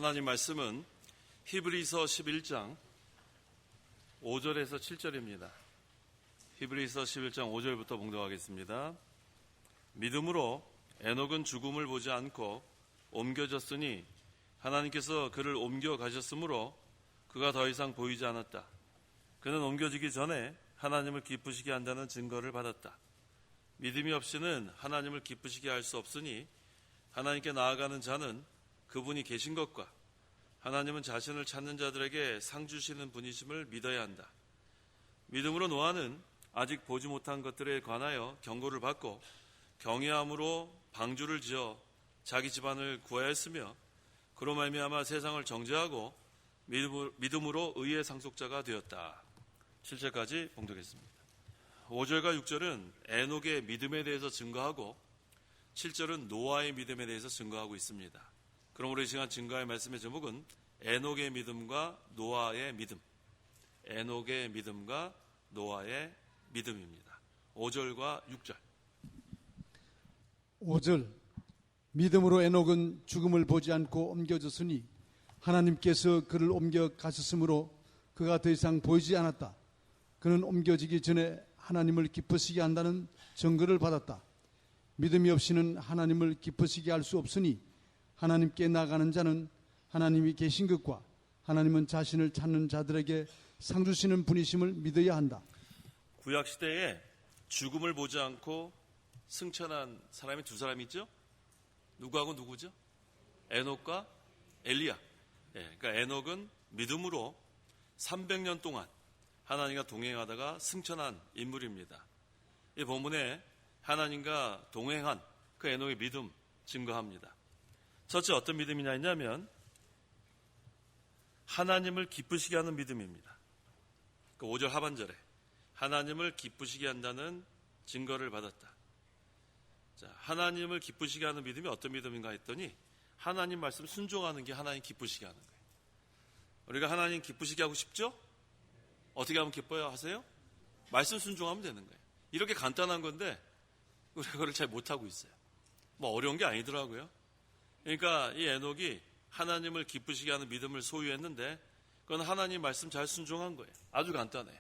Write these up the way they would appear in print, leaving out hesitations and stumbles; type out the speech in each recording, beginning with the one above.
하나님 말씀은 히브리서 11장 5절에서 7절입니다. 히브리서 11장 5절부터 봉독하겠습니다. 믿음으로 에녹은 죽음을 보지 않고 옮겨졌으니 하나님께서 그를 옮겨 가셨으므로 그가 더 이상 보이지 않았다. 그는 옮겨지기 전에 하나님을 기쁘시게 한다는 증거를 받았다. 믿음이 없이는 하나님을 기쁘시게 할 수 없으니 하나님께 나아가는 자는 그분이 계신 것과 하나님은 자신을 찾는 자들에게 상 주시는 분이심을 믿어야 한다. 믿음으로 노아는 아직 보지 못한 것들에 관하여 경고를 받고 경외함으로 방주를 지어 자기 집안을 구하였으며 그로 말미암아 세상을 정죄하고 믿음으로 의의 상속자가 되었다. 7절까지 봉독했습니다. 5절과 6절은 에녹의 믿음에 대해서 증거하고 7절은 노아의 믿음에 대해서 증거하고 있습니다. 그러므로 이 시간 증거의 말씀의 제목은 에녹의 믿음과 노아의 믿음, 에녹의 믿음과 노아의 믿음입니다. 5절과 6절. 5절 믿음으로 에녹은 죽음을 보지 않고 옮겨졌으니 하나님께서 그를 옮겨 가셨으므로 그가 더 이상 보이지 않았다. 그는 옮겨지기 전에 하나님을 기쁘시게 한다는 증거를 받았다. 믿음이 없이는 하나님을 기쁘시게 할 수 없으니 하나님께 나가는 자는 하나님이 계신 것과 하나님은 자신을 찾는 자들에게 상 주시는 분이심을 믿어야 한다. 구약시대에 죽음을 보지 않고 승천한 사람이 두 사람이 있죠? 누구하고 누구죠? 에녹과 엘리야. 그러니까 에녹은 믿음으로 300년 동안 하나님과 동행하다가 승천한 인물입니다. 이 본문에 하나님과 동행한 그 에녹의 믿음 증거합니다. 첫째 어떤 믿음이냐 했냐면 하나님을 기쁘시게 하는 믿음입니다. 그 5절 하반절에 하나님을 기쁘시게 한다는 증거를 받았다. 자, 하나님을 기쁘시게 하는 믿음이 어떤 믿음인가 했더니 하나님 말씀 순종하는 게 하나님 기쁘시게 하는 거예요. 우리가 하나님 기쁘시게 하고 싶죠? 어떻게 하면 기뻐요 하세요? 말씀 순종하면 되는 거예요. 이렇게 간단한 건데 우리가 그걸 잘 못하고 있어요. 뭐 어려운 게 아니더라고요. 그러니까 이 에녹이 하나님을 기쁘시게 하는 믿음을 소유했는데 그건 하나님 말씀 잘 순종한 거예요. 아주 간단해요.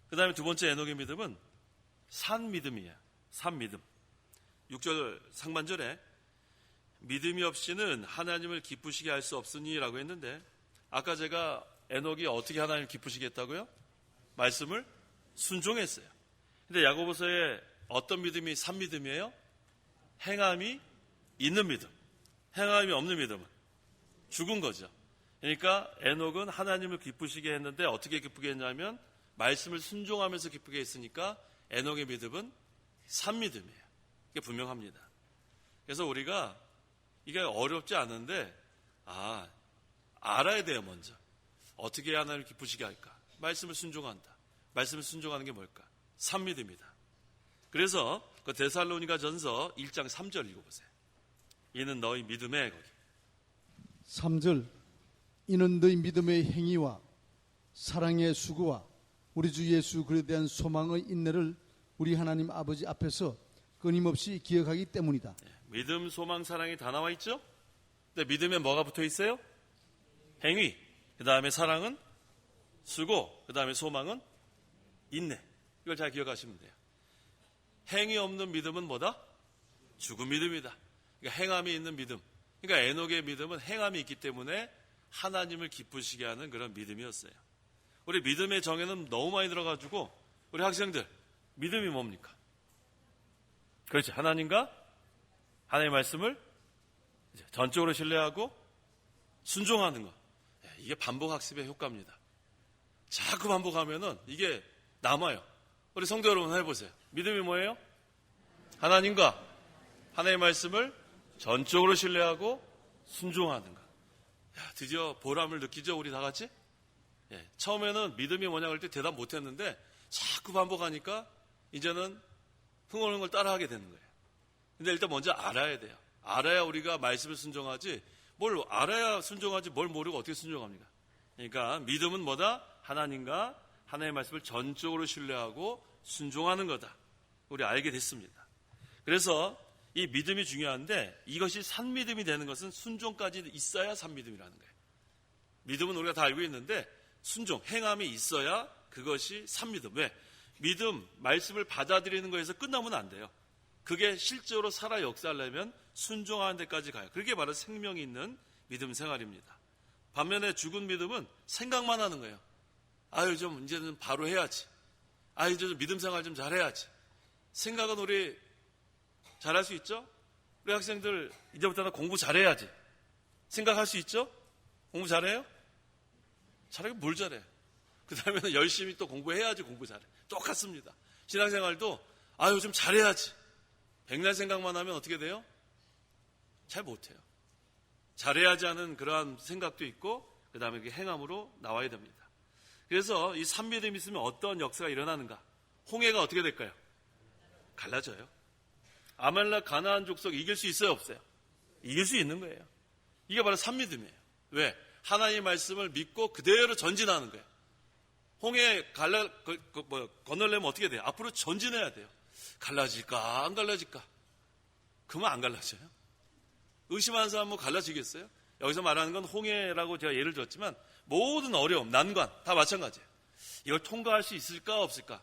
그 다음에 두 번째 에녹의 믿음은 산 믿음이에요. 산 믿음. 6절 상반절에 믿음이 없이는 하나님을 기쁘시게 할 수 없으니 라고 했는데 아까 제가 에녹이 어떻게 하나님을 기쁘시게 했다고요? 말씀을 순종했어요. 근데 야고보서에 어떤 믿음이 산 믿음이에요? 행함이 있는 믿음. 행함이 없는 믿음은 죽은 거죠. 그러니까 에녹은 하나님을 기쁘시게 했는데 어떻게 기쁘게 했냐면 말씀을 순종하면서 기쁘게 했으니까 에녹의 믿음은 산 믿음이에요. 이게 분명합니다. 그래서 우리가 이게 어렵지 않은데 알아야 돼요. 먼저 어떻게 해야 하나님을 기쁘시게 할까? 말씀을 순종한다. 말씀을 순종하는 게 뭘까? 산 믿음이다. 그래서 그 데살로니가 전서 1장 3절 읽어보세요. 이는 너희 믿음의 거기 3절 이는 너희 믿음의 행위와 사랑의 수고와 우리 주 예수 그리스도에 대한 소망의 인내를 우리 하나님 아버지 앞에서 끊임없이 기억하기 때문이다. 믿음, 소망, 사랑이 다 나와 있죠? 근데 믿음에 뭐가 붙어 있어요? 행위. 그 다음에 사랑은 수고. 그 다음에 소망은 인내. 이걸 잘 기억하시면 돼요. 행위 없는 믿음은 뭐다? 죽은 믿음이다. 그러니까 행함이 있는 믿음. 그러니까 에녹의 믿음은 행함이 있기 때문에 하나님을 기쁘시게 하는 그런 믿음이었어요. 우리 믿음의 정의는 너무 많이 들어가지고 우리 학생들 믿음이 뭡니까? 그렇지. 하나님과 하나님의 말씀을 전적으로 신뢰하고 순종하는 것. 이게 반복학습의 효과입니다. 자꾸 반복하면은 이게 남아요. 우리 성도 여러분 해보세요. 믿음이 뭐예요? 하나님과 하나님의 말씀을 전적으로 신뢰하고 순종하는 것. 드디어 보람을 느끼죠, 우리 다 같이? 처음에는 믿음이 뭐냐 그럴 때 대답 못했는데 자꾸 반복하니까 이제는 흥얼흥얼 따라하게 되는 거예요. 근데 일단 먼저 알아야 돼요. 알아야 우리가 말씀을 순종하지. 뭘 알아야 순종하지 뭘 모르고 어떻게 순종합니까? 그러니까 믿음은 뭐다? 하나님과 하나님의 말씀을 전적으로 신뢰하고 순종하는 거다. 우리 알게 됐습니다. 그래서 이 믿음이 중요한데 이것이 산믿음이 되는 것은 순종까지 있어야 산믿음이라는 거예요. 믿음은 우리가 다 알고 있는데 순종, 행함이 있어야 그것이 산믿음. 왜? 믿음, 말씀을 받아들이는 거에서 끝나면 안 돼요. 그게 실제로 살아 역사하려면 순종하는 데까지 가요. 그게 바로 생명이 있는 믿음 생활입니다. 반면에 죽은 믿음은 생각만 하는 거예요. 아유, 좀 이제는 바로 해야지. 아유, 이제 좀 믿음 생활 좀 잘해야지. 생각은 우리 잘할 수 있죠? 우리 학생들 이제부터는 공부 잘해야지. 생각할 수 있죠? 공부 잘해요? 잘하긴 뭘 잘해? 그 다음에는 열심히 또 공부해야지 공부 잘해. 똑같습니다. 신앙생활도 아유 좀 잘해야지. 백날 생각만 하면 어떻게 돼요? 잘 못해요. 잘해야지 하는 그러한 생각도 있고 그 다음에 그게 행함으로 나와야 됩니다. 그래서 이 산믿음이 있으면 어떤 역사가 일어나는가? 홍해가 어떻게 될까요? 갈라져요. 아말렉 가나안 족속 이길 수 있어요 없어요? 이길 수 있는 거예요. 이게 바로 산믿음이에요. 왜? 하나님의 말씀을 믿고 그대로 전진하는 거예요. 홍해 건너려면 어떻게 돼요? 앞으로 전진해야 돼요. 갈라질까 안 갈라질까? 그러면 안 갈라져요. 의심하는 사람 뭐 갈라지겠어요? 여기서 말하는 건 홍해라고 제가 예를 들었지만 모든 어려움, 난관 다 마찬가지예요. 이걸 통과할 수 있을까 없을까?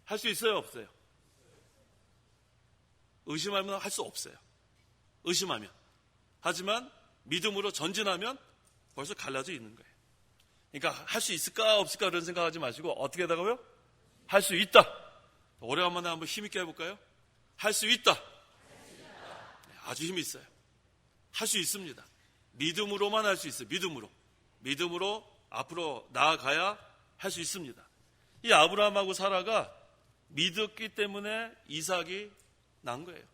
할 수 있어요 없어요? 의심하면 할 수 없어요. 의심하면. 하지만 믿음으로 전진하면 벌써 갈라져 있는 거예요. 그러니까 할 수 있을까 없을까 그런 생각하지 마시고 어떻게 하다고요? 할 수 있다. 오래간만에 한번 힘있게 해볼까요? 할 수 있다. 아주 힘이 있어요. 할 수 있습니다. 믿음으로만 할 수 있어요. 믿음으로 앞으로 나아가야 할 수 있습니다. 이 아브라함하고 사라가 믿었기 때문에 이삭이 난 거예요.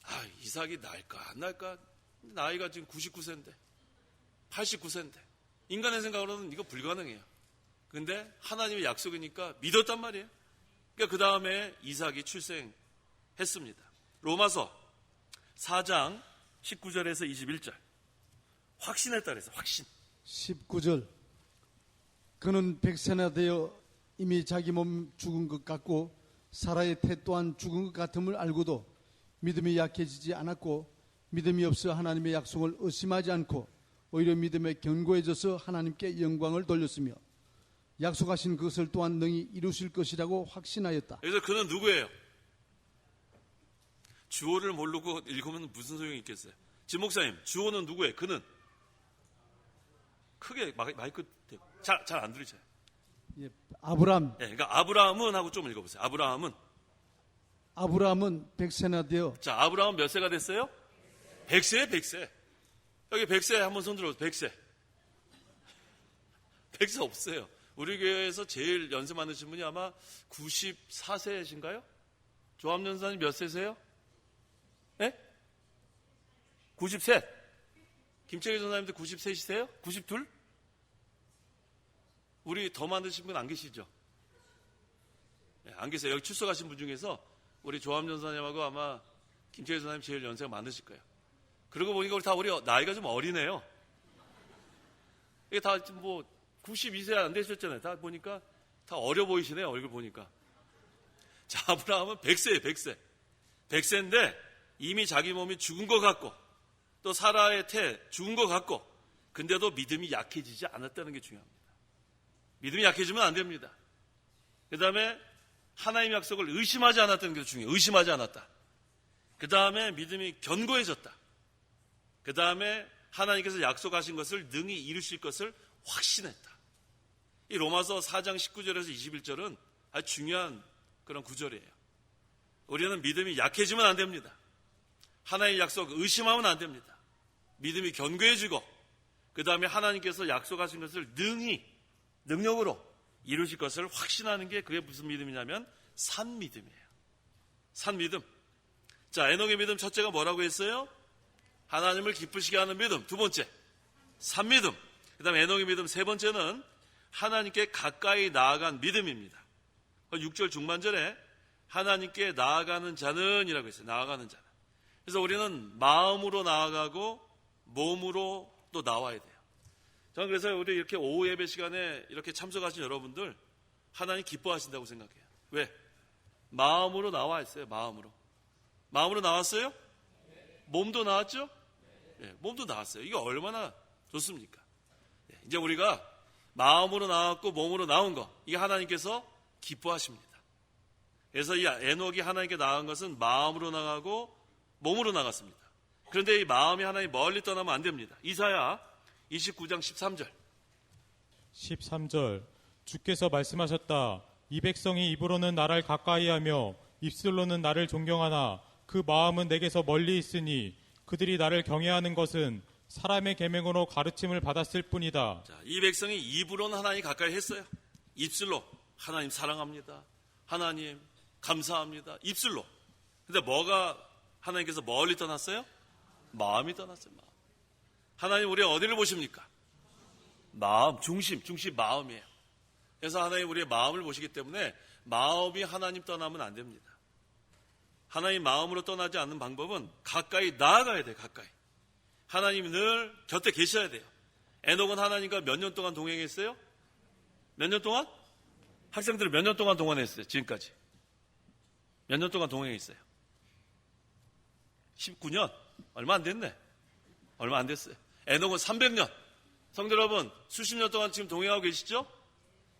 아, 이삭이 날까 안 날까? 나이가 지금 99세인데 89세인데 인간의 생각으로는 이거 불가능해요. 근데 하나님의 약속이니까 믿었단 말이에요. 그러니까 그 다음에 이삭이 출생했습니다. 로마서 4장 19절에서 21절 확신했다 그래서 확신. 19절 그는 100세나 되어 이미 자기 몸 죽은 것 같고 사라의 태 또한 죽은 것 같음을 알고도 믿음이 약해지지 않았고 믿음이 없어 하나님의 약속을 의심하지 않고 오히려 믿음에 견고해져서 하나님께 영광을 돌렸으며 약속하신 그것을 또한 능히 이루실 것이라고 확신하였다. 그래서 그는 누구예요? 주어를 모르고 읽으면 무슨 소용이 있겠어요? 진 목사님, 주어는 누구예요? 그는 크게 마이크 잘 안 들리죠? 예, 아브람. 예, 그러니까 아브라함은 하고 좀 읽어보세요. 아브라함은 100세나 되어. 자, 아브라함은 몇 세가 됐어요? 100세에 100세. 여기 100세 한번 손 들어보세요. 100세. 100세 없어요. 우리 교회에서 제일 연세 많으신 분이 아마 94세이신가요? 조합연사님 몇 세세요? 네? 90세. 김철희 전사님도 90세시세요? 92? 우리 더 많으신 분 안 계시죠? 네, 안 계세요. 여기 출석하신 분 중에서 우리 조합 전사님하고 아마 김철희 전사님 제일 연세가 많으실 거예요. 그러고 보니까 우리 나이가 좀 어리네요. 이게 다 뭐 92세 안 되셨잖아요. 다 보니까 다 어려 보이시네요. 얼굴 보니까. 자, 아브라함은 100세예요. 100세. 100세인데 이미 자기 몸이 죽은 것 같고 또 사라의 태 죽은 것 같고 근데도 믿음이 약해지지 않았다는 게 중요합니다. 믿음이 약해지면 안 됩니다. 그 다음에 하나님의 약속을 의심하지 않았다는 게 중요해요. 의심하지 않았다. 그 다음에 믿음이 견고해졌다. 그 다음에 하나님께서 약속하신 것을 능히 이루실 것을 확신했다. 이 로마서 4장 19절에서 21절은 아주 중요한 그런 구절이에요. 우리는 믿음이 약해지면 안 됩니다. 하나님의 약속 의심하면 안 됩니다. 믿음이 견고해지고 그 다음에 하나님께서 약속하신 것을 능력으로 이루실 것을 확신하는 게 그게 무슨 믿음이냐면 산믿음이에요. 산믿음. 자, 에녹의 믿음 첫째가 뭐라고 했어요? 하나님을 기쁘시게 하는 믿음. 두 번째, 산믿음. 그 다음에 에녹의 믿음 세 번째는 하나님께 가까이 나아간 믿음입니다. 6절 중반절에 하나님께 나아가는 자는 이라고 했어요. 나아가는 자는. 그래서 우리는 마음으로 나아가고 몸으로 또 나와야 돼요. 저는 그래서 우리 이렇게 오후 예배 시간에 이렇게 참석하신 여러분들 하나님 기뻐하신다고 생각해요. 왜? 마음으로 나와 있어요. 마음으로 나왔어요? 몸도 나았죠? 예, 몸도 나았어요. 이게 얼마나 좋습니까? 예, 이제 우리가 마음으로 나왔고 몸으로 나온 거, 이게 하나님께서 기뻐하십니다. 그래서 이 에녹이 하나님께 나간 것은 마음으로 나가고 몸으로 나갔습니다. 그런데 이 마음이 하나님 멀리 떠나면 안 됩니다. 이사야 29장 13절. 13절 주께서 말씀하셨다. 이 백성이 입으로는 나를 가까이하며 입술로는 나를 존경하나 그 마음은 내게서 멀리 있으니 그들이 나를 경외하는 것은 사람의 계명으로 가르침을 받았을 뿐이다. 자, 이 백성이 입으로는 하나님 가까이 했어요. 입술로 하나님 사랑합니다. 하나님 감사합니다. 입술로. 근데 뭐가 하나님께서 멀리 떠났어요? 마음이 떠났어요. 마음. 하나님 우리 어디를 보십니까? 마음, 중심 마음이에요. 그래서 하나님 우리의 마음을 보시기 때문에 마음이 하나님 떠나면 안 됩니다. 하나님 마음으로 떠나지 않는 방법은 가까이 나아가야 돼요. 가까이. 하나님이 늘 곁에 계셔야 돼요. 에녹은 하나님과 몇 년 동안 동행했어요? 몇 년 동안? 학생들을 몇 년 동안 동원했어요? 지금까지. 몇 년 동안 동행했어요? 19년? 얼마 안 됐네. 얼마 안 됐어요. 에녹은 300년. 성도 여러분, 수십 년 동안 지금 동행하고 계시죠?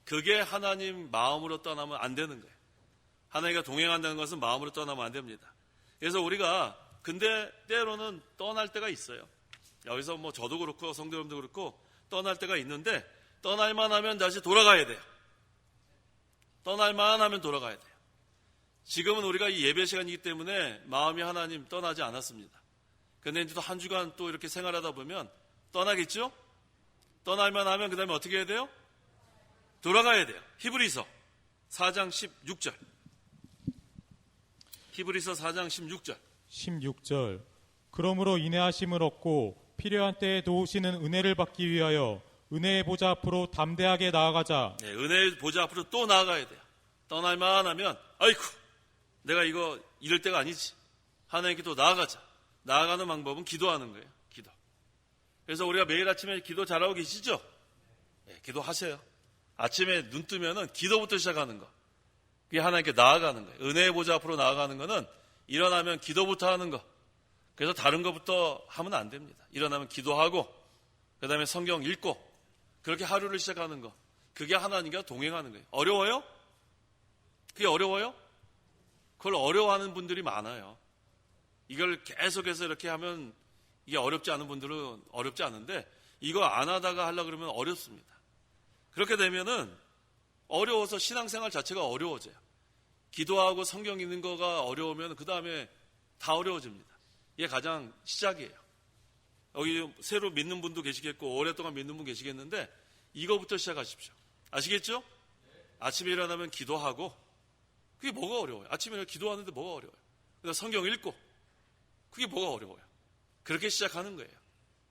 그게 하나님 마음으로 떠나면 안 되는 거예요. 하나님과 동행한다는 것은 마음으로 떠나면 안 됩니다. 그래서 우리가 근데 때로는 떠날 때가 있어요. 여기서 뭐 저도 그렇고 성도 여러분도 그렇고 떠날 때가 있는데 떠날만 하면 다시 돌아가야 돼요. 떠날만 하면 돌아가야 돼요. 지금은 우리가 이 예배 시간이기 때문에 마음이 하나님 떠나지 않았습니다. 근데 이제 또 한 주간 또 이렇게 생활하다 보면 떠나겠죠? 떠날만 하면 그 다음에 어떻게 해야 돼요? 돌아가야 돼요. 히브리서 4장 16절. 히브리서 4장 16절. 16절 그러므로 인내하심을 얻고 필요한 때에 도우시는 은혜를 받기 위하여 은혜의 보좌 앞으로 담대하게 나아가자. 네, 은혜의 보좌 앞으로 또 나아가야 돼요. 떠날만 하면 아이쿠 내가 이거 이럴 때가 아니지. 하나님께 또 나아가자. 나아가는 방법은 기도하는 거예요. 기도. 그래서 우리가 매일 아침에 기도 잘하고 계시죠? 네, 기도하세요. 아침에 눈 뜨면은 기도부터 시작하는 거. 그게 하나님께 나아가는 거예요. 은혜의 보좌 앞으로 나아가는 거는 일어나면 기도부터 하는 거. 그래서 다른 것부터 하면 안 됩니다. 일어나면 기도하고 그 다음에 성경 읽고 그렇게 하루를 시작하는 거. 그게 하나님과 동행하는 거예요. 어려워요? 그게 어려워요? 그걸 어려워하는 분들이 많아요. 이걸 계속해서 이렇게 하면 이게 어렵지 않은 분들은 어렵지 않은데 이거 안 하다가 하려고 그러면 어렵습니다. 그렇게 되면은 어려워서 신앙생활 자체가 어려워져요. 기도하고 성경 읽는 거가 어려우면 그 다음에 다 어려워집니다. 이게 가장 시작이에요. 여기 새로 믿는 분도 계시겠고 오랫동안 믿는 분 계시겠는데 이거부터 시작하십시오. 아시겠죠? 아침에 일어나면 기도하고 그게 뭐가 어려워요? 아침에 일어나 기도하는데 뭐가 어려워요? 그다음 성경 읽고 그게 뭐가 어려워요? 그렇게 시작하는 거예요.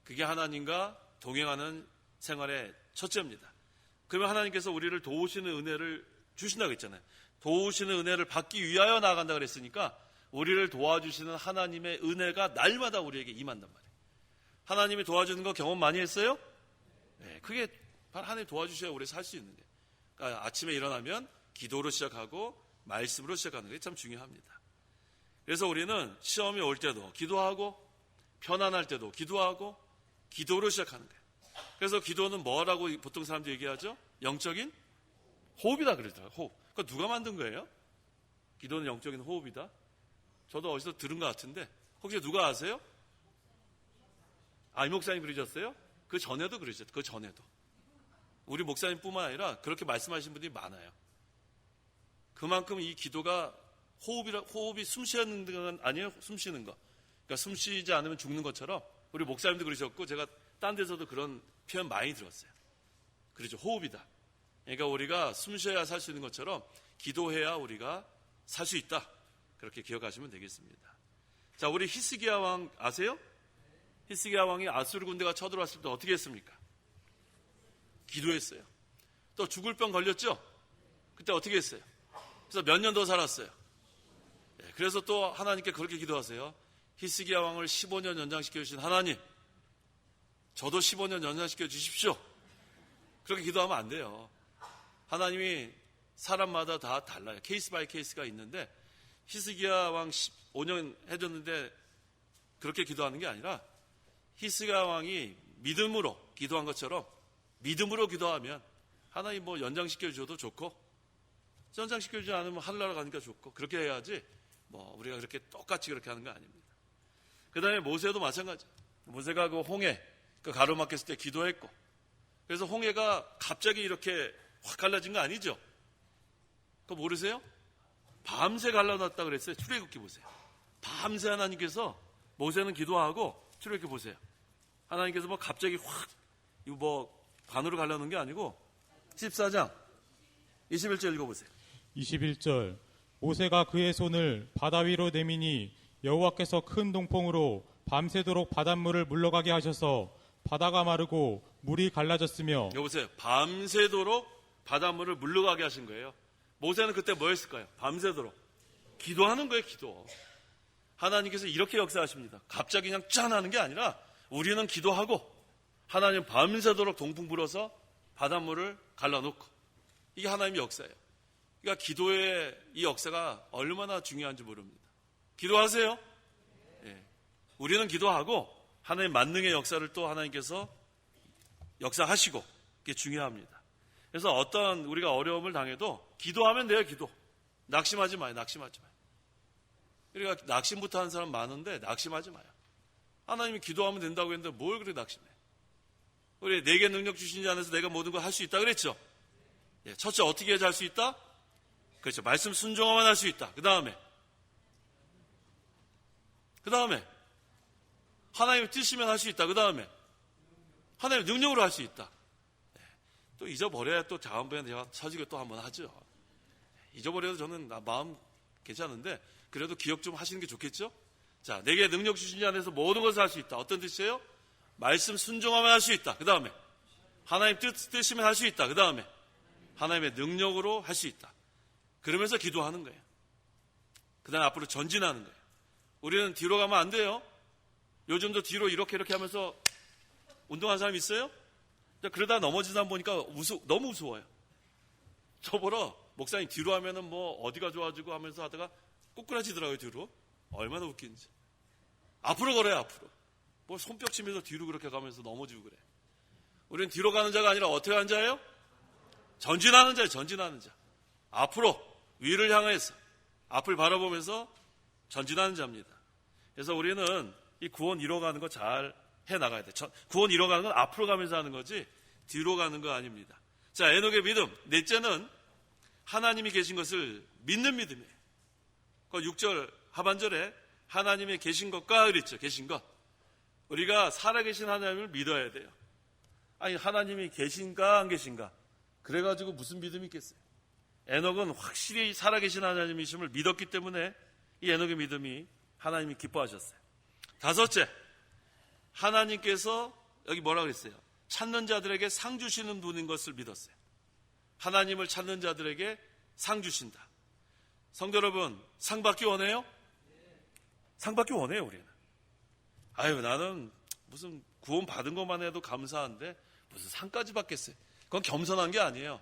그게 하나님과 동행하는 생활의 첫째입니다. 그러면 하나님께서 우리를 도우시는 은혜를 주신다고 했잖아요. 도우시는 은혜를 받기 위하여 나아간다고 그랬으니까 우리를 도와주시는 하나님의 은혜가 날마다 우리에게 임한단 말이에요. 하나님이 도와주는 거 경험 많이 했어요? 네, 그게 바로 하나님 도와주셔야 우리 살 수 있는 거예요. 그러니까 아침에 일어나면 기도로 시작하고 말씀으로 시작하는 게 참 중요합니다. 그래서 우리는 시험이 올 때도 기도하고 편안할 때도 기도하고 기도로 시작하는 거예요. 그래서 기도는 뭐라고 보통 사람들이 얘기하죠? 영적인 호흡이다 그러더라고요. 호흡. 그거 누가 만든 거예요? 기도는 영적인 호흡이다. 저도 어디서 들은 것 같은데 혹시 누가 아세요? 이 목사님 그러셨어요? 그 전에도 그러셨어요. 그 전에도. 우리 목사님뿐만 아니라 그렇게 말씀하시는 분들이 많아요. 그만큼 이 기도가 호흡이 숨 쉬는 건 아니에요. 숨 쉬는 거. 그러니까 숨 쉬지 않으면 죽는 것처럼 우리 목사님도 그러셨고 제가 딴 데서도 그런 표현 많이 들었어요. 그렇죠. 호흡이다. 그러니까 우리가 숨 쉬어야 살 수 있는 것처럼 기도해야 우리가 살 수 있다. 그렇게 기억하시면 되겠습니다. 자, 우리 히스기야 왕 아세요? 히스기야 왕이 아수르 군대가 쳐들어왔을 때 어떻게 했습니까? 기도했어요. 또 죽을 병 걸렸죠? 그때 어떻게 했어요? 그래서 몇 년 더 살았어요. 네, 그래서 또 하나님께 그렇게 기도하세요. 히스기야 왕을 15년 연장시켜 주신 하나님, 저도 15년 연장시켜 주십시오. 그렇게 기도하면 안 돼요. 하나님이 사람마다 다 달라요. 케이스 바이 케이스가 있는데 히스기야 왕 15년 해줬는데 그렇게 기도하는 게 아니라 히스기야 왕이 믿음으로 기도한 것처럼 믿음으로 기도하면 하나님 뭐 연장시켜줘도 좋고 연장시켜주지 않으면 하늘나라 가니까 좋고 그렇게 해야지 뭐 우리가 그렇게 똑같이 그렇게 하는 거 아닙니다. 그 다음에 모세도 마찬가지. 모세가 그 홍해 그 가로막혔을 때 기도했고 그래서 홍해가 갑자기 이렇게 확 갈라진 거 아니죠? 그거 모르세요? 밤새 갈라놨다 그랬어요. 출애굽기 보세요. 밤새 하나님께서 모세는 기도하고 출애굽기 보세요. 하나님께서 뭐 갑자기 확 이거 뭐 반으로 갈라놓은 게 아니고 14장 21절 읽어보세요. 21절 모세가 그의 손을 바다 위로 내미니 여호와께서 큰 동풍으로 밤새도록 바닷물을 물러가게 하셔서 바다가 마르고 물이 갈라졌으며 여보세요. 밤새도록 바닷물을 물러가게 하신 거예요. 모세는 그때 뭐 했을까요? 밤새도록 기도하는 거예요. 기도. 하나님께서 이렇게 역사하십니다. 갑자기 그냥 짠 하는 게 아니라 우리는 기도하고 하나님 밤새도록 동풍 불어서 바닷물을 갈라놓고 이게 하나님의 역사예요. 그러니까 기도의 이 역사가 얼마나 중요한지 모릅니다. 기도하세요. 예. 우리는 기도하고 하나님 만능의 역사를 또 하나님께서 역사하시고 그게 중요합니다. 그래서 어떤 우리가 어려움을 당해도 기도하면 돼요. 기도. 낙심하지 마요. 낙심하지 마요. 우리가 낙심부터 하는 사람 많은데 낙심하지 마요. 하나님이 기도하면 된다고 했는데 뭘 그렇게 낙심해. 우리 내게 능력 주신 자 안에서 내가 모든 걸 할 수 있다 그랬죠. 예, 첫째 어떻게 해야 할 수 있다? 그렇죠. 말씀 순종하면 할 수 있다. 그 다음에 하나님의 뜻이면 할 수 있다. 그 다음에 하나님의 능력으로 할 수 있다. 예, 또 잊어버려야 또 다음번에 제가 서지고 또 한번 하죠. 잊어버려도 저는 마음 괜찮은데 그래도 기억 좀 하시는 게 좋겠죠? 자, 내게 능력 주신 자 안에서 모든 것을 할 수 있다. 어떤 뜻이에요? 말씀 순종하면 할 수 있다. 그 다음에 하나님 뜻이면 할 수 있다. 그 다음에 하나님의 능력으로 할 수 있다. 그러면서 기도하는 거예요. 그 다음에 앞으로 전진하는 거예요. 우리는 뒤로 가면 안 돼요. 요즘도 뒤로 이렇게 하면서 운동하는 사람 있어요? 그러다 넘어진 사람 보니까 너무 우스워요. 저보러 목사님 뒤로 하면은 뭐 어디가 좋아지고 하면서 하다가 꼬꾸라지더라고요. 뒤로. 얼마나 웃긴지. 앞으로 걸어요. 앞으로. 뭐 손뼉 치면서 뒤로 그렇게 가면서 넘어지고 그래. 우리는 뒤로 가는 자가 아니라 어떻게 하는 자예요? 전진하는 자예요. 전진하는 자. 앞으로 위를 향해서 앞을 바라보면서 전진하는 자입니다. 그래서 우리는 이 구원 이뤄가는 거 잘 해나가야 돼. 구원 이뤄가는 건 앞으로 가면서 하는 거지 뒤로 가는 거 아닙니다. 자, 에녹의 믿음. 넷째는 하나님이 계신 것을 믿는 믿음이에요. 그 6절 하반절에 하나님의 계신 것과 그랬죠. 계신 것. 우리가 살아계신 하나님을 믿어야 돼요. 아니 하나님이 계신가 안 계신가 그래가지고 무슨 믿음이 있겠어요. 에녹은 확실히 살아계신 하나님이심을 믿었기 때문에 이 에녹의 믿음이 하나님이 기뻐하셨어요. 다섯째, 하나님께서 여기 뭐라 그랬어요? 찾는 자들에게 상 주시는 분인 것을 믿었어요. 하나님을 찾는 자들에게 상 주신다. 성도 여러분, 상 받기 원해요? 상 받기 원해요. 우리는. 아유, 나는 무슨 구원 받은 것만 해도 감사한데 무슨 상까지 받겠어요. 그건 겸손한 게 아니에요.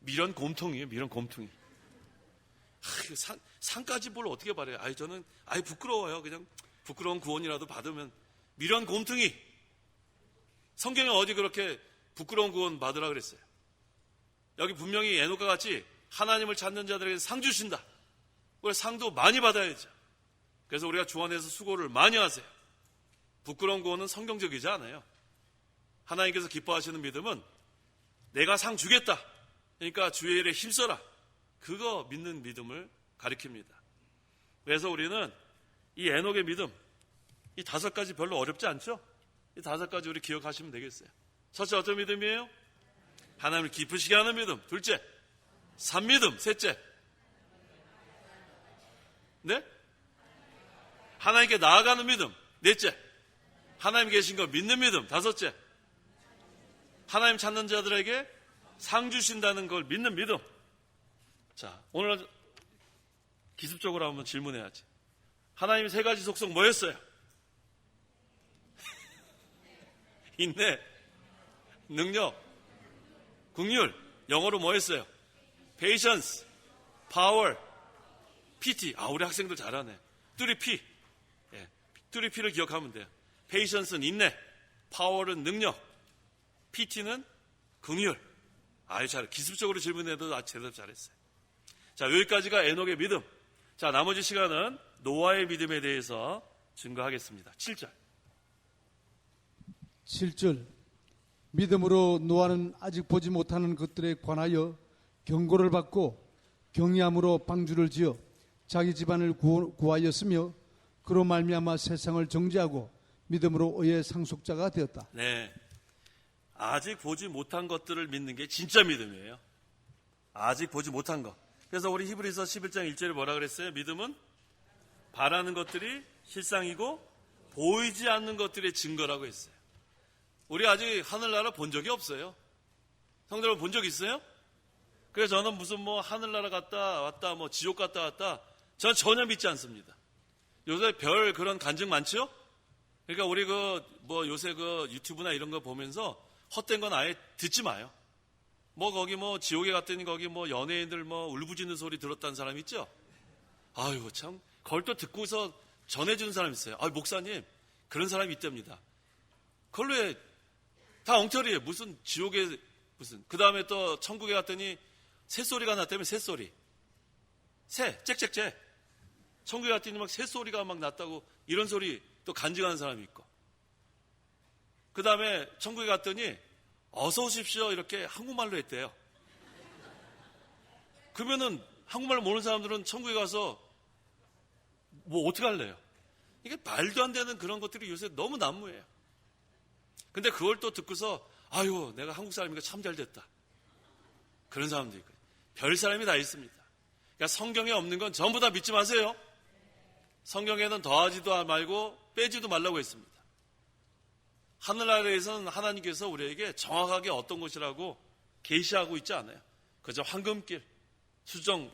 미련 곰통이에요. 미련 곰통이. 상까지 뭘 어떻게 바래요? 저는 부끄러워요. 그냥 부끄러운 구원이라도 받으면. 미련 곰통이. 성경에 어디 그렇게 부끄러운 구원 받으라 그랬어요. 여기 분명히 에녹과 같이 하나님을 찾는 자들에게 상 주신다. 우리 상도 많이 받아야죠. 그래서 우리가 주 안에서 수고를 많이 하세요. 부끄러운 구원은 성경적이지 않아요. 하나님께서 기뻐하시는 믿음은 내가 상 주겠다. 그러니까 주의 일에 힘써라. 그거 믿는 믿음을 가리킵니다. 그래서 우리는 이 에녹의 믿음, 이 5가지 별로 어렵지 않죠? 이 5가지 우리 기억하시면 되겠어요. 첫째 어떤 믿음이에요? 하나님을 기쁘시게 하는 믿음. 둘째, 산믿음. 셋째, 네? 하나님께 나아가는 믿음. 넷째, 하나님 계신 거 믿는 믿음. 다섯째, 하나님 찾는 자들에게 상 주신다는 걸 믿는 믿음. 자, 오늘 기습적으로 한번 질문해야지. 하나님의 3가지 속성 뭐였어요? 인내, 능력, 긍휼. 영어로 뭐였어요? patience, power, pity. 우리 학생들 잘하네. 3P. 예, 3P를 기억하면 돼요. 페이션스는 인내, 파워는 능력, PT는 긍휼. 아유, 잘 기습적으로 질문해도 아주 제대로 잘했어요. 자, 여기까지가 에녹의 믿음. 자, 나머지 시간은 노아의 믿음에 대해서 증거하겠습니다. 7절. 7절. 믿음으로 노아는 아직 보지 못하는 것들에 관하여 경고를 받고 경외함으로 방주를 지어 자기 집안을 구하였으며 그로 말미암아 세상을 정죄하고 믿음으로 의의 상속자가 되었다. 네. 아직 보지 못한 것들을 믿는 게 진짜 믿음이에요. 아직 보지 못한 것. 그래서 우리 히브리서 11장 1절에 뭐라 그랬어요? 믿음은 바라는 것들이 실상이고 보이지 않는 것들의 증거라고 했어요. 우리 아직 하늘나라 본 적이 없어요. 성도 여러분 본 적 있어요? 그래서 저는 무슨 뭐 하늘나라 갔다 왔다 뭐 지옥 갔다 왔다 저는 전혀 믿지 않습니다. 요새 별 그런 간증 많죠? 그러니까 우리 뭐 요새 유튜브나 이런 거 보면서 헛된 건 아예 듣지 마요. 뭐 거기 뭐 지옥에 갔더니 거기 뭐 연예인들 뭐 울부짖는 소리 들었다는 사람 있죠? 아유 참 그걸 또 듣고서 전해주는 사람 있어요. 아 목사님 그런 사람이 있답니다. 그걸로 왜 다 엉터리예요. 무슨 지옥에 무슨 그 다음에 또 천국에 갔더니 새소리가 났다면 새소리 새 짹짹짹 천국에 갔더니 막 새소리가 막 났다고 이런 소리 또 간증하는 사람이 있고 그 다음에 천국에 갔더니 어서 오십시오 이렇게 한국말로 했대요. 그러면은 한국말 모르는 사람들은 천국에 가서 뭐 어떻게 할래요? 이게 말도 안 되는 그런 것들이 요새 너무 난무해요. 근데 그걸 또 듣고서 아유 내가 한국 사람이니까 참 잘 됐다. 그런 사람도 있고 별 사람이 다 있습니다. 그러니까 성경에 없는 건 전부 다 믿지 마세요. 성경에는 더하지도 말고 빼지도 말라고 했습니다. 하늘나라에서는 하나님께서 우리에게 정확하게 어떤 것이라고 계시하고 있지 않아요. 그저 황금길, 수정,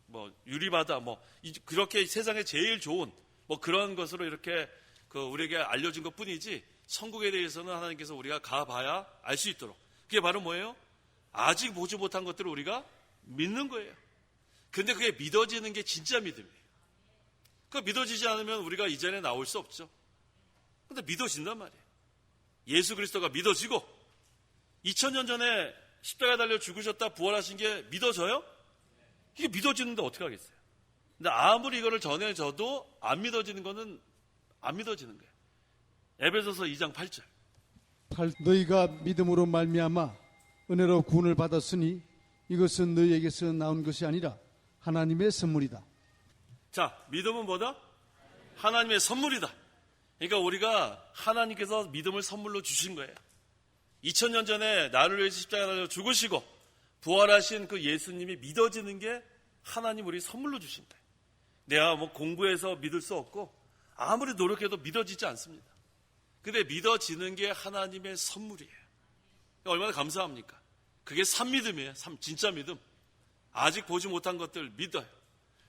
뭐 유리바다, 뭐 그렇게 세상에 제일 좋은 뭐 그런 것으로 이렇게 우리에게 알려준 것뿐이지 천국에 대해서는 하나님께서 우리가 가봐야 알 수 있도록 그게 바로 뭐예요? 아직 보지 못한 것들을 우리가 믿는 거예요. 근데 그게 믿어지는 게 진짜 믿음이에요. 그 믿어지지 않으면 우리가 이전에 나올 수 없죠. 근데 믿어진단 말이에요. 예수 그리스도가 믿어지고 2000년 전에 십자가에 달려 죽으셨다 부활하신 게 믿어져요? 이게 믿어지는데 어떻게 하겠어요? 근데 아무리 이거를 전해져도 안 믿어지는 거는 안 믿어지는 거예요. 에베소서 2장 8절. 너희가 믿음으로 말미암아 은혜로 구원을 받았으니 이것은 너희에게서 나온 것이 아니라 하나님의 선물이다. 자, 믿음은 뭐다? 하나님의 선물이다. 그러니까 우리가 하나님께서 믿음을 선물로 주신 거예요. 2000년 전에 나를 위해서 십자가에 달려 죽으시고 부활하신 그 예수님이 믿어지는 게 하나님 우리 선물로 주신 거예요. 내가 뭐 공부해서 믿을 수 없고 아무리 노력해도 믿어지지 않습니다. 근데 믿어지는 게 하나님의 선물이에요. 얼마나 감사합니까? 그게 참믿음이에요. 진짜 믿음. 아직 보지 못한 것들 믿어요.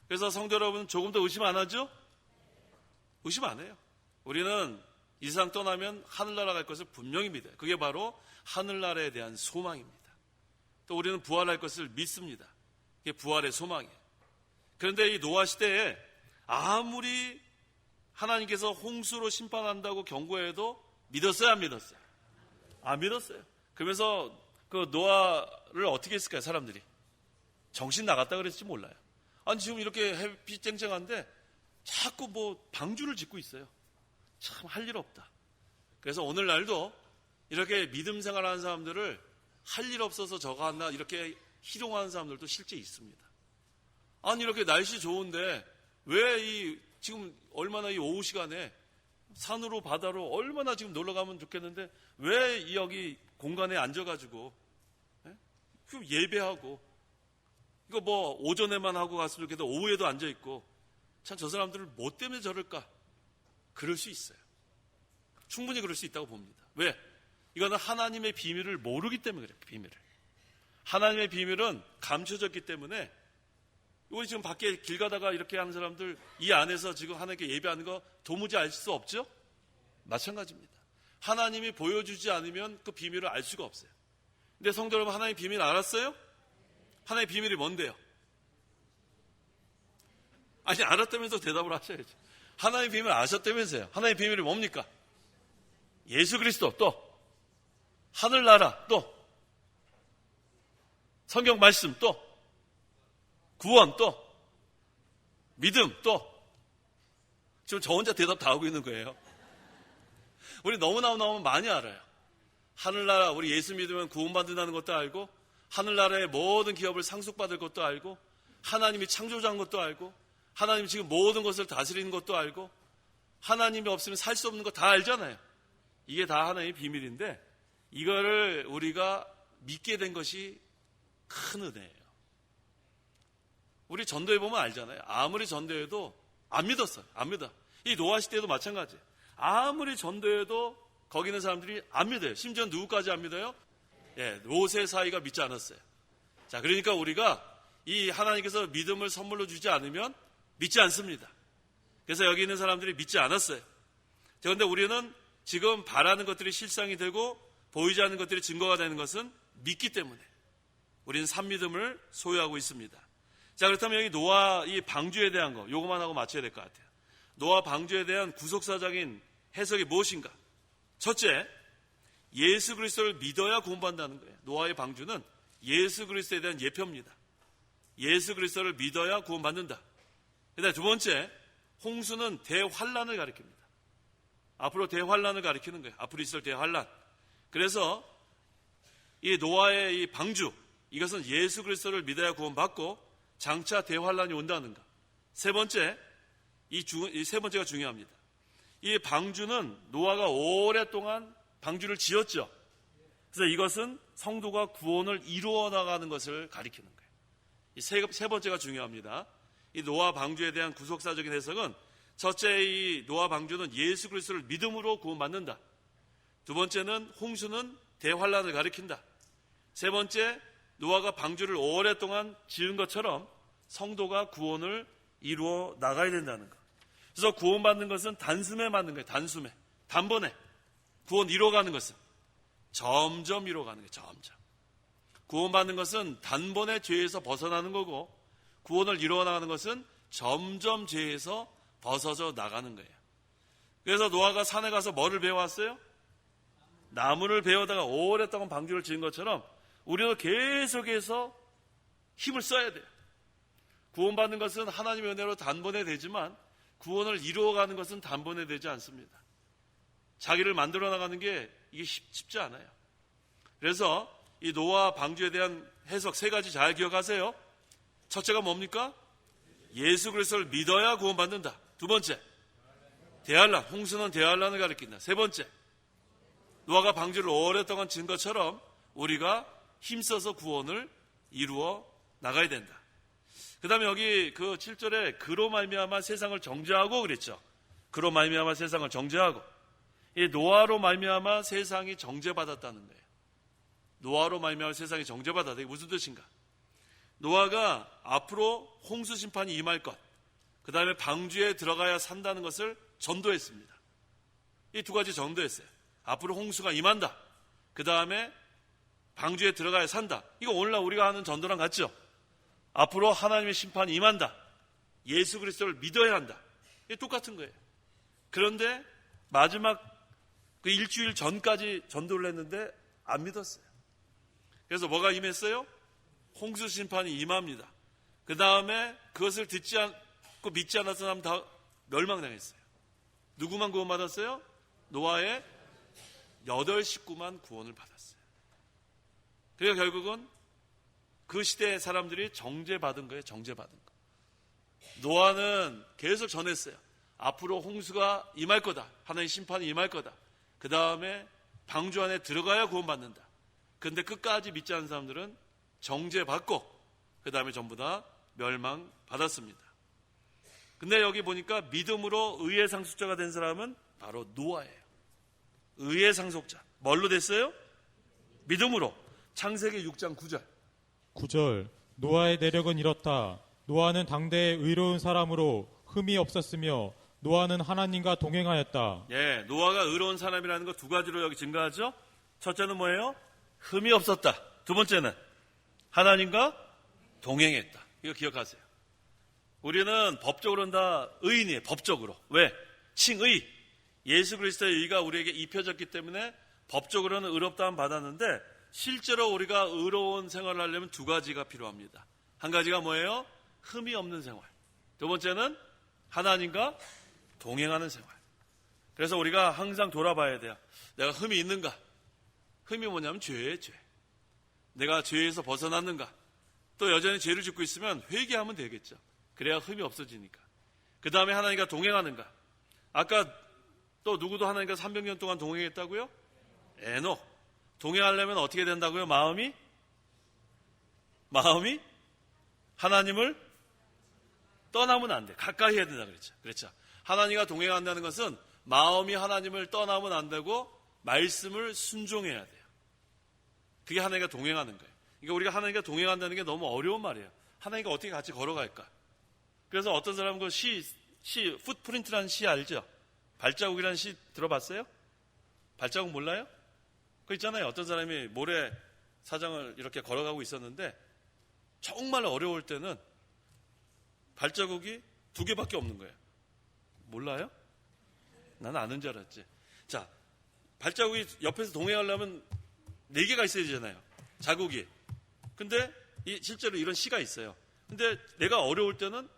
그래서 성도 여러분 조금 더 의심 안 하죠? 의심 안 해요. 우리는 이 세상 떠나면 하늘나라 갈 것을 분명히 믿어요. 그게 바로 하늘나라에 대한 소망입니다. 또 우리는 부활할 것을 믿습니다. 그게 부활의 소망이에요. 그런데 이 노아 시대에 아무리 하나님께서 홍수로 심판한다고 경고해도 믿었어요, 안 믿었어요? 안 믿었어요. 그러면서 그 노아를 어떻게 했을까요, 사람들이? 정신 나갔다 그랬을지 몰라요. 아니, 지금 이렇게 햇빛 쨍쨍한데 자꾸 뭐 방주를 짓고 있어요. 참 할 일 없다. 그래서 오늘날도 이렇게 믿음 생활하는 사람들을 할 일 없어서 저거 하나 이렇게 희롱하는 사람들도 실제 있습니다. 아니, 이렇게 날씨 좋은데 왜 지금 얼마나 이 오후 시간에 산으로 바다로 얼마나 지금 놀러 가면 좋겠는데 왜 여기 공간에 앉아가지고 예배하고 이거 뭐 오전에만 하고 갔으면 좋겠는데 오후에도 앉아있고 참 저 사람들을 뭐 때문에 저럴까? 그럴 수 있어요. 충분히 그럴 수 있다고 봅니다. 왜? 이거는 하나님의 비밀을 모르기 때문에 그래요. 비밀을. 하나님의 비밀은 감춰졌기 때문에 우리 지금 밖에 길 가다가 이렇게 하는 사람들 이 안에서 지금 하나님께 예배하는 거 도무지 알 수 없죠? 마찬가지입니다. 하나님이 보여주지 않으면 그 비밀을 알 수가 없어요. 근데 성도 여러분 하나님의 비밀 알았어요? 하나님의 비밀이 뭔데요? 아니 알았다면서 대답을 하셔야죠. 하나님의 비밀을 아셨다면서요. 하나님의 비밀이 뭡니까? 예수 그리스도, 또 하늘나라, 또 성경 말씀, 또 구원, 또 믿음, 또 지금 저 혼자 대답 다 하고 있는 거예요. 우리 너무너무 많이 알아요. 하늘나라, 우리 예수 믿으면 구원받는다는 것도 알고, 하늘나라의 모든 기업을 상속받을 것도 알고, 하나님이 창조자인 것도 알고, 하나님이 지금 모든 것을 다스리는 것도 알고, 하나님이 없으면 살 수 없는 거 다 알잖아요. 이게 다 하나님의 비밀인데, 이거를 우리가 믿게 된 것이 큰 은혜예요. 우리 전도해 보면 알잖아요. 아무리 전도해도 안 믿었어요. 안 믿어. 이 노아 시대도 마찬가지예요. 아무리 전도해도 거기 있는 사람들이 안 믿어요. 심지어 누구까지 안 믿어요? 롯의 사이가 믿지 않았어요. 자, 그러니까 우리가 이 하나님께서 믿음을 선물로 주지 않으면 믿지 않습니다. 그래서 여기 있는 사람들이 믿지 않았어요. 그런데 우리는 지금 바라는 것들이 실상이 되고 보이지 않는 것들이 증거가 되는 것은 믿기 때문에 우리는 산믿음을 소유하고 있습니다. 자, 그렇다면 여기 노아 이 방주에 대한 거, 요거만 하고 마쳐야 될 것 같아요. 노아 방주에 대한 구속사적인 해석이 무엇인가? 첫째, 예수 그리스도를 믿어야 구원받는다는 거예요. 노아의 방주는 예수 그리스도에 대한 예표입니다. 예수 그리스도를 믿어야 구원받는다. 그다음에 두 번째, 홍수는 대환란을 가리킵니다. 앞으로 대환란을 가리키는 거예요. 앞으로 있을 대환란. 그래서 이 노아의 이 방주, 이것은 예수 그리스도를 믿어야 구원받고 장차 대환란이 온다는 것. 세 번째, 이 세 번째가 중요합니다. 이 방주는 노아가 오랫동안 방주를 지었죠. 그래서 이것은 성도가 구원을 이루어 나가는 것을 가리키는 거예요. 이 세 번째가 중요합니다. 이 노아 방주에 대한 구속사적인 해석은 첫째, 이 노아 방주는 예수 그리스도를 믿음으로 구원받는다. 두 번째는 홍수는 대환란을 가리킨다. 세 번째, 노아가 방주를 오랫동안 지은 것처럼 성도가 구원을 이루어 나가야 된다는 것. 그래서 구원받는 것은 단숨에 맞는 거예요. 단숨에. 단번에. 구원 이루어가는 것은 점점 이루어가는 거예요. 점점. 구원받는 것은 단번에 죄에서 벗어나는 거고, 구원을 이루어 나가는 것은 점점 죄에서 벗어져 나가는 거예요. 그래서 노아가 산에 가서 뭐를 배워왔어요? 나무를 배우다가 오랫동안 방주를 지은 것처럼 우리도 계속해서 힘을 써야 돼요. 구원받는 것은 하나님의 은혜로 단번에 되지만 구원을 이루어가는 것은 단번에 되지 않습니다. 자기를 만들어 나가는 게 이게 쉽지 않아요. 그래서 이 노아 방주에 대한 해석 세 가지 잘 기억하세요. 첫째가 뭡니까? 예수 그리스도를 믿어야 구원받는다. 두 번째, 대환란, 홍수는 대환란을 가리킨다. 세 번째, 노아가 방주를 오랫동안 지은 것처럼 우리가 힘써서 구원을 이루어 나가야 된다. 그 다음에 여기 그 7절에 그로 말미암아 세상을 정죄하고 그랬죠. 그로 말미암아 세상을 정죄하고, 이 노아로 말미암아 세상이 정죄받았다는 거예요. 노아로 말미암아 세상이 정죄받았다. 이게 무슨 뜻인가? 노아가 앞으로 홍수 심판이 임할 것, 그 다음에 방주에 들어가야 산다는 것을 전도했습니다. 이 두 가지 전도했어요. 앞으로 홍수가 임한다. 그 다음에 방주에 들어가야 산다. 이거 오늘날 우리가 하는 전도랑 같죠? 앞으로 하나님의 심판이 임한다. 예수 그리스도를 믿어야 한다. 이게 똑같은 거예요. 그런데 마지막 그 일주일 전까지 전도를 했는데 안 믿었어요. 그래서 뭐가 임했어요? 홍수 심판이 임합니다. 그 다음에 그것을 듣지 않고 믿지 않았던 사람 다 멸망당했어요. 누구만 구원받았어요? 노아의 8식구만 구원을 받았어요. 그러니까 결국은 그 시대의 사람들이 정죄받은 거예요. 정죄받은 거. 노아는 계속 전했어요. 앞으로 홍수가 임할 거다. 하나님의 심판이 임할 거다. 그 다음에 방주 안에 들어가야 구원받는다. 그런데 끝까지 믿지 않은 사람들은 정죄받고 그 다음에 전부 다 멸망받았습니다. 근데 여기 보니까 믿음으로 의의 상속자가 된 사람은 바로 노아예요. 의의 상속자. 뭘로 됐어요? 믿음으로. 창세기 6장 9절. 9절. 노아의 내력은 이렇다. 노아는 당대의 의로운 사람으로 흠이 없었으며 노아는 하나님과 동행하였다. 예, 노아가 의로운 사람이라는 거 두 가지로 여기 증가하죠. 첫째는 뭐예요? 흠이 없었다. 두 번째는 하나님과 동행했다. 이거 기억하세요. 우리는 법적으로는 다 의인이에요. 법적으로. 왜? 칭의. 예수 그리스도의 의가 우리에게 입혀졌기 때문에 법적으로는 의롭다함 받았는데 실제로 우리가 의로운 생활을 하려면 두 가지가 필요합니다. 한 가지가 뭐예요? 흠이 없는 생활. 두 번째는 하나님과 동행하는 생활. 그래서 우리가 항상 돌아봐야 돼요. 내가 흠이 있는가? 흠이 뭐냐면 죄예요, 죄. 내가 죄에서 벗어났는가? 또 여전히 죄를 짓고 있으면 회개하면 되겠죠. 그래야 흠이 없어지니까. 그 다음에 하나님과 동행하는가? 아까 또 누구도 하나님과 300년 동안 동행했다고요? 에녹. 동행하려면 어떻게 된다고요? 마음이 하나님을 떠나면 안 돼. 가까이 해야 된다 그랬죠. 그렇죠. 하나님과 동행한다는 것은 마음이 하나님을 떠나면 안 되고 말씀을 순종해야 돼요. 그게 하나님과 동행하는 거예요. 그러니까 우리가 하나님과 동행한다는 게 너무 어려운 말이에요. 하나님과 어떻게 같이 걸어갈까? 그래서 어떤 사람은 그 풋프린트라는 시 알죠? 발자국이라는 시 들어봤어요? 발자국 몰라요? 그 있잖아요. 어떤 사람이 모래 사장을 이렇게 걸어가고 있었는데 정말 어려울 때는 발자국이 2개밖에 없는 거예요. 몰라요? 나는 아는 줄 알았지. 자, 발자국이 옆에서 동행하려면 4개가 있어야 되잖아요. 자국이. 근데 실제로 이런 시가 있어요. 근데 내가 어려울 때는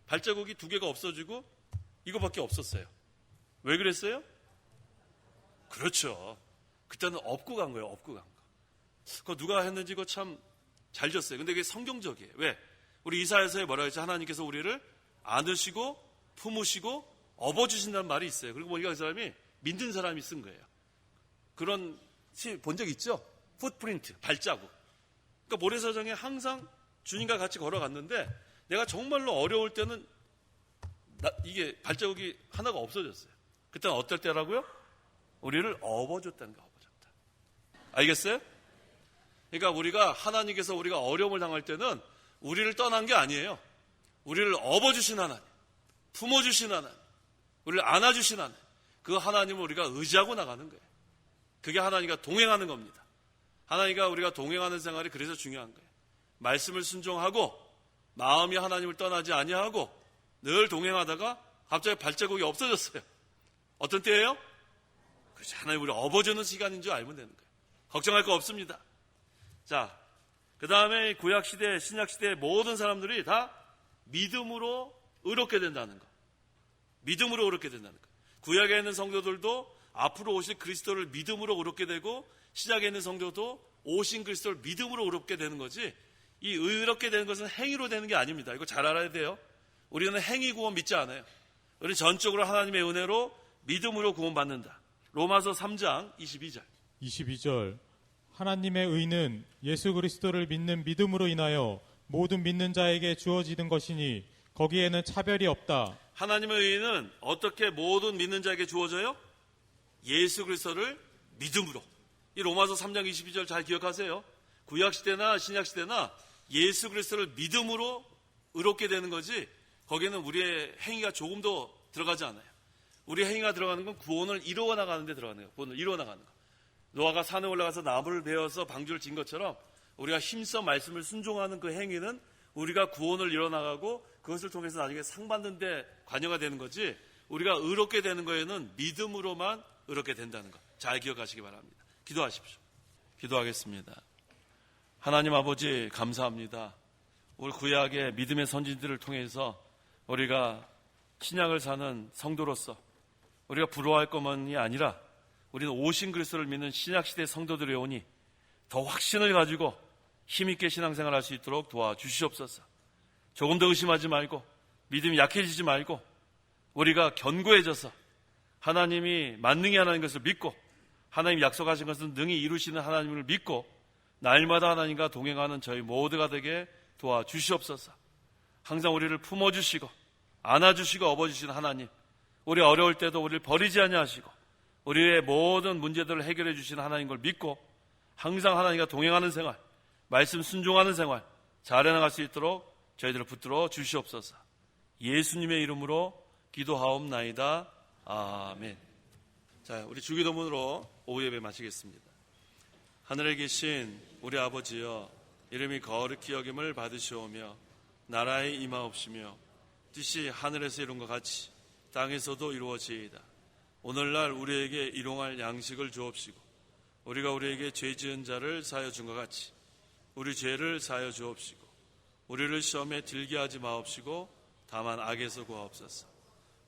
발자국이 2개가 없어지고 이거밖에 없었어요. 왜 그랬어요? 그렇죠. 그때는 업고 간 거예요. 업고 간 거. 그거 누가 했는지 그거 참 잘 졌어요. 근데 그게 성경적이에요. 왜? 우리 이사야서에 뭐라고 했죠? 하나님께서 우리를 안으시고 품으시고 업어주신다는 말이 있어요. 그리고 보니까 그 사람이 믿는 사람이 쓴 거예요. 그런 시 본 적 있죠? 풋프린트, 발자국. 그러니까 모래사장에 항상 주님과 같이 걸어갔는데 내가 정말로 어려울 때는 이게 발자국이 하나가 없어졌어요. 그때는 어떨 때라고요? 우리를 업어줬다는 거, 업어줬다. 알겠어요? 그러니까 우리가 하나님께서 우리가 어려움을 당할 때는 우리를 떠난 게 아니에요. 우리를 업어주신 하나님, 품어주신 하나님, 우리를 안아주신 하나님, 그 하나님을 우리가 의지하고 나가는 거예요. 그게 하나님과 동행하는 겁니다. 하나님과 우리가 동행하는 생활이 그래서 중요한 거예요. 말씀을 순종하고 마음이 하나님을 떠나지 아니하고 늘 동행하다가 갑자기 발자국이 없어졌어요. 어떤 때예요? 그렇지. 하나님 우리 업어주는 시간인 줄 알면 되는 거예요. 걱정할 거 없습니다. 자, 그 다음에 구약시대, 신약시대의 모든 사람들이 다 믿음으로 의롭게 된다는 거. 믿음으로 의롭게 된다는 거. 구약에 있는 성도들도 앞으로 오실 그리스도를 믿음으로 의롭게 되고 신약에 있는 성도도 오신 그리스도를 믿음으로 의롭게 되는 거지, 이 의롭게 되는 것은 행위로 되는 게 아닙니다. 이거 잘 알아야 돼요. 우리는 행위 구원 믿지 않아요. 우리는 전적으로 하나님의 은혜로 믿음으로 구원받는다. 로마서 3장 22절. 하나님의 의는 예수 그리스도를 믿는 믿음으로 인하여 모든 믿는 자에게 주어지는 것이니 거기에는 차별이 없다. 하나님의 의는 어떻게 모든 믿는 자에게 주어져요? 예수 그리스도를 믿음으로. 이 로마서 3장 22절 잘 기억하세요. 구약시대나 신약시대나 예수 그리스도를 믿음으로 의롭게 되는 거지 거기에는 우리의 행위가 조금도 들어가지 않아요. 우리 행위가 들어가는 건 구원을 이루어 나가는 데 들어가는 거예요. 구원을 이루어 나가는 거. 노아가 산에 올라가서 나무를 베어서 방주를 진 것처럼 우리가 힘써 말씀을 순종하는 그 행위는 우리가 구원을 이루어 나가고 그것을 통해서 나중에 상 받는 데 관여가 되는 거지, 우리가 의롭게 되는 거에는 믿음으로만 의롭게 된다는 것 잘 기억하시기 바랍니다. 기도하십시오. 기도하겠습니다. 하나님 아버지 감사합니다. 우리 구약의 믿음의 선진들을 통해서 우리가 신약을 사는 성도로서 우리가 부러워할 것만이 아니라 우리는 오신 그리스도를 믿는 신약시대 성도들이 오니 더 확신을 가지고 힘있게 신앙생활할 수 있도록 도와주시옵소서. 조금 더 의심하지 말고 믿음이 약해지지 말고 우리가 견고해져서 하나님이 만능히 하나님 것을 믿고 하나님 약속하신 것은 능히 이루시는 하나님을 믿고 날마다 하나님과 동행하는 저희 모두가 되게 도와주시옵소서. 항상 우리를 품어주시고 안아주시고 업어주시는 하나님, 우리 어려울 때도 우리를 버리지 아니하시고 우리의 모든 문제들을 해결해 주시는 하나님 걸 믿고 항상 하나님과 동행하는 생활, 말씀 순종하는 생활 잘 해나갈 수 있도록 저희들을 붙들어 주시옵소서. 예수님의 이름으로 기도하옵나이다. 아멘. 자, 우리 주기도문으로 오후 예배 마치겠습니다. 하늘에 계신 우리 아버지여, 이름이 거룩히 여김을 받으시오며 나라의 임하옵시며 뜻이 하늘에서 이룬 것 같이 땅에서도 이루어지이다. 오늘날 우리에게 일용할 양식을 주옵시고 우리가 우리에게 죄 지은 자를 사하여 준 것 같이 우리 죄를 사하여 주옵시고 우리를 시험에 들게 하지 마옵시고 다만 악에서 구하옵소서.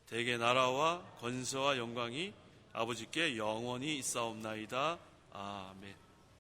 대개 나라와 권세와 영광이 아버지께 영원히 있사옵나이다. 아멘.